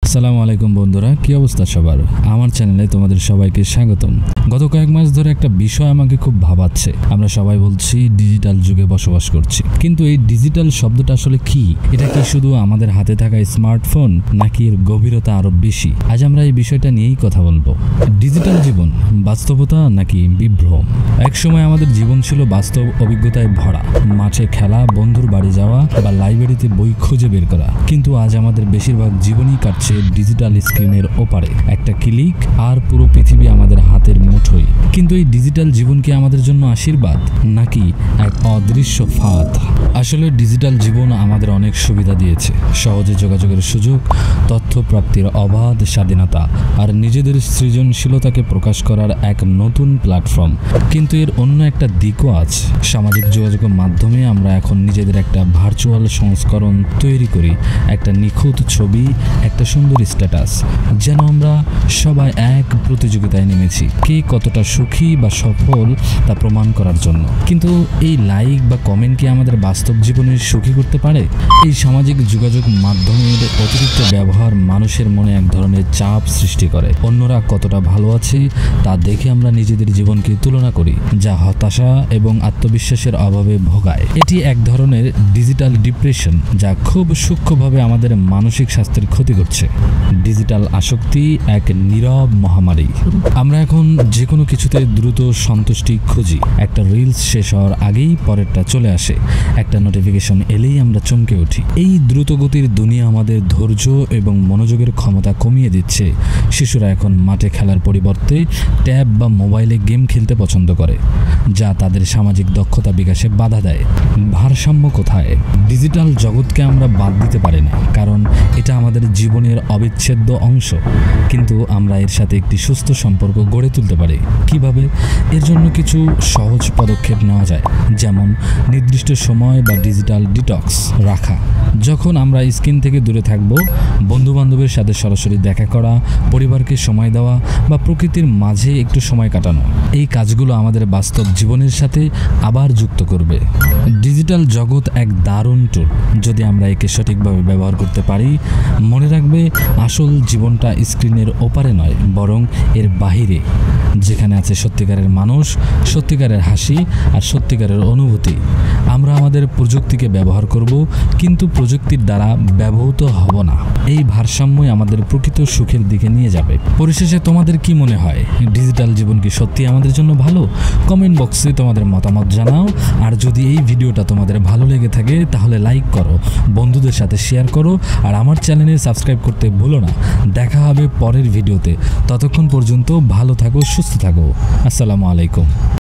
আসসালামু আলাইকুম বন্ধুরা, কি অবস্থা সবার? আমার চ্যানেলে তোমাদের সবাইকে স্বাগতম। গত কয়েক মাস ধরে একটা বিষয় আমাকে খুব ভাবাচ্ছে। আমরা সবাই বলছি ডিজিটাল যুগে বসবাস করছি, কিন্তু এই ডিজিটাল শব্দটা আসলে কি? এটা কি শুধু আমাদের হাতে থাকা স্মার্টফোন, নাকি এর গভীরতা আরো বেশি? আজ আমরা এই বিষয়টা নিয়েই কথা বলবো। ডিজিটাল জীবন বাস্তবতা নাকি বিভ্রম? এক সময় আমাদের জীবন ছিল বাস্তব অভিজ্ঞতায় ভরা, মাঠে খেলা, বন্ধুর বাড়ি যাওয়া বা লাইব্রেরিতে বই খুঁজে বের করা। কিন্তু আজ আমাদের বেশিরভাগ জীবনই কাটছে ডিজিটাল স্ক্রিনের ওপারে। একটা ক্লিক আর পুরো পৃথিবী আমাদের হাতের মুঠোয়। কিন্তু এই ডিজিটাল জীবন কি আমাদের জন্য আশীর্বাদ নাকি এক অদৃশ্য ফাঁদ? আসলে ডিজিটাল জীবন আমাদের অনেক সুবিধা দিয়েছে। সহজে যোগাযোগের সুযোগ, তথ্য প্রাপ্তির অবাধ স্বাধীনতা আর নিজেদের সৃজনশীলতাকে প্রকাশ করার এক নতুন প্ল্যাটফর্ম। কিন্তু এর অন্য একটা দিকও আছে। সামাজিক যোগাযোগের মাধ্যমে আমরা এখন নিজেদের একটা ভার্চুয়াল সংস্করণ তৈরি করি, একটা নিখুঁত ছবি, একটা সুন্দর স্ট্যাটাস, যেন আমরা সবাই এক প্রতিযোগিতায় নেমেছি কে কতটা সুখী বা সফল তা প্রমাণ করার জন্য। কিন্তু এই লাইক বা কমেন্ট কি আমাদের বাস্তব জীবনে সুখী করতে পারে? এই সামাজিক যোগাযোগ মাধ্যমের অতিরিক্ত ব্যবহার মানুষের মনে এক ধরনের চাপ সৃষ্টি করে। অন্যরা কতটা ভালো আছে তা দেখে আমরা নিজেদের জীবনকে তুলনা করি, যা হতাশা এবং আত্মবিশ্বাসের অভাবে ভোগায়। এটি এক ধরনের ডিজিটাল ডিপ্রেশন, যা খুব সূক্ষ্মভাবে আমাদের মানসিক স্বাস্থ্যের ক্ষতি করছে। ডিজিটাল আসক্তি এক নীরব মহামারী। আমরা এখন যে কোনো কিছুতে দ্রুত সন্তুষ্টি খুঁজি। একটা রিলস শেষ হওয়ার আগেই পরেরটা চলে আসে, একটা নোটিফিকেশন এলেই আমরা চমকে উঠি। এই দ্রুতগতির দুনিয়া আমাদের ধৈর্য এবং মনোযোগের ক্ষমতা কমিয়ে দিচ্ছে। শিশুরা এখন মাঠে খেলার পরিবর্তে ট্যাব বা মোবাইলে গেম খেলতে পছন্দ করে, যা তাদের সামাজিক দক্ষতা বিকাশে বাধা দেয়। ভারসাম্য কোথায়? ডিজিটাল জগৎকে আমরা বাদ দিতে পারি না, কারণ এটা আমাদের জীবনের অবিচ্ছেদ্য অংশ। কিন্তু আমরা এর সাথে একটি সুস্থ সম্পর্ক গড়ে তুলতে পারি কিভাবে? এর জন্য কিছু সহজ পদক্ষেপ নেওয়া যায়, যেমন নির্দিষ্ট সময় বা ডিজিটাল ডিটক্স রাখা। যখন আমরা স্ক্রিন থেকে দূরে থাকব, বন্ধুবান্ধবের সাথে সরাসরি দেখা করা, পরিবারকে সময় দেওয়া বা প্রকৃতির মাঝে একটু সময় কাটানো। এই কাজগুলো আমাদের বাস্তব জীবনের সাথে আবার যুক্ত করবে। ডিজিটাল জগৎ এক দারুণ টুল, যদি আমরা একে সঠিকভাবে ব্যবহার করতে পারি। মনে রাখবে, আসল জীবনটা স্ক্রিনের ওপারে নয়, বরং এর বাহিরে, যেখানে আছে সত্যিকারের মানুষ, সত্যিকারের হাসি আর সত্যিকারের অনুভূতি। আমরা আমাদের প্রযুক্তিকে ব্যবহার করব, কিন্তু প্রযুক্তির দ্বারা ব্যবহৃত হব না। এই ভারসাম্যই আমাদের প্রকৃত সুখের দিকে নিয়ে যাবে। পরিশেষে তোমাদের কি মনে হয়, ডিজিটাল জীবন কি সত্যি আমাদের জন্য ভালো? কমেন্ট বক্সে তোমাদের মতামত জানাও। আর যদি এই ভিডিওটা তোমাদের ভালো লেগে থাকে তাহলে লাইক করো, বন্ধুদের সাথে শেয়ার করো, আর আমার চ্যানেলে সাবস্ক্রাইব করতে ভুলো না। দেখা হবে পরের ভিডিওতে। ততক্ষণ পর্যন্ত ভালো থাকো, সুস্থ থাকো। আসসালামু আলাইকুম।